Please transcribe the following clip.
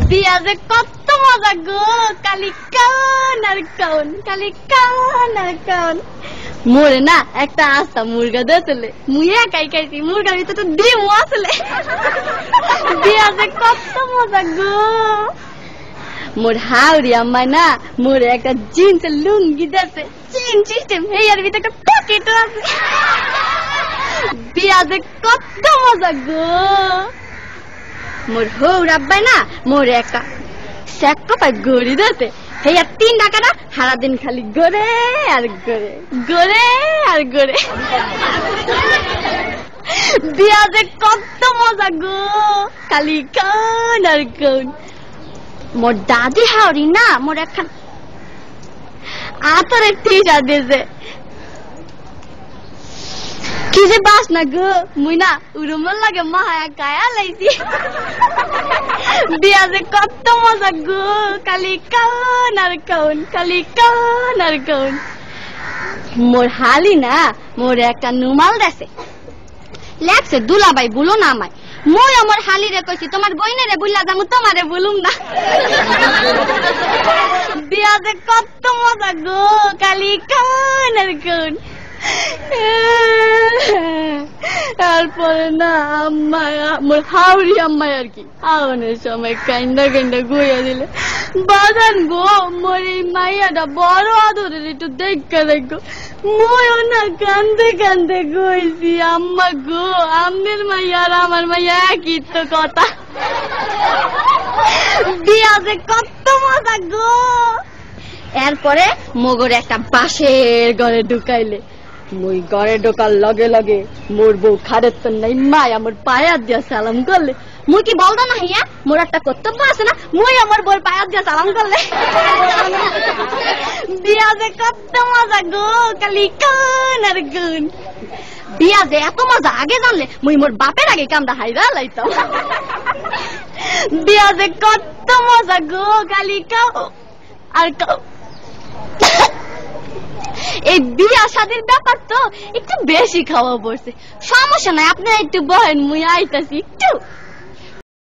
বিয়া যে কত মজা গো, কালি কান আর কান, কালি কান আর কান। মোরে না একটা আস্তা মুরগা দিয়েছিল, মুই একাই খাইছি, মুরগার ভিতরে তো ডিম আসলে। বিয়া যে কত মজা গো। মোর হাওড়ি আম্মায় না মোরে একটা জিন্সের লুঙ্গি দিয়েছে, চেন সিস্টেম, এর ভিতরে একটা পকেটও আছে। বিয়া যে কত মজা গো। মোর হৌর আব্বাই না মোরে একটা স্যাক্রোপাই গড়ি দিয়েছে, হেয়ার 3 টাকা না সারাদিন খালি গড়ে আর গড়ে, গড়ে আর গড়ে। বিয়া যে কত মজা গো, খালি কান আর কান। মোর দাদি হাওড়ি না মোর একখান আতরের টিটা দিয়েছে, কি যে বাস না গো, মুই না উড়ুমল লাগে মায়া গায়া লাইছি। বিয়া যে কত মজা গো, কালি কান আর কান, কালি কান আর কান। মোর হালি না মোর একটা নুমাল দেছে, লেখছে দুলাবাই বলো না আমায়। মই আমার হালি রে কইছি তোমার বইনেরে বুল্লা যাবো, তোমারে বলুম না। বিয়া যে কত মজা গো, কালি কান আর কান। তারপরে না আম্মায় মোর হাওড়ি আম্মায় আর কি আওয়ানের সময় কাইন্দা কাইন্দা গইয়া দিলে, বাজান গো মোর এই মাইয়াটা বড় আদরের, একটু দেখা দেখো। ময়ও না কান্দে কান্দে গইছি, আম্মা গো আমনের মাইয়া আর আমার মাইয়া একই তো কথা। বিয়া যে কত মজা গো। এরপরে মগর একটা বাঁশের ঘরে ঢুকাইলে, মুই ঘরে ঢোকার লগে লগে মোর বউ খারের তো নাই মায় আমার পায়া দিয়া সালাম করলে। মুই কি বলতো না হিয়া মোর একটা কর্তব্য আছে না, মুই আমার বউর পায়া দিয়া সালাম করলে। বিয়া যে কত মজা গো, কালি কান আর কান। বিয়া যে এত মজা আগে জানলে মুই মোর বাপের আগে কামটা হাইরা লাইতাম। বিয়া যে কত মজা গো, কালি কাও আর কাও। এই বিয়া শাদীর ব্যাপার তো একটু বেশি খাওয়া পড়ছে, সমস্যা নাই, আপনারা একটু বহেন, মুই আইতাছি একটু।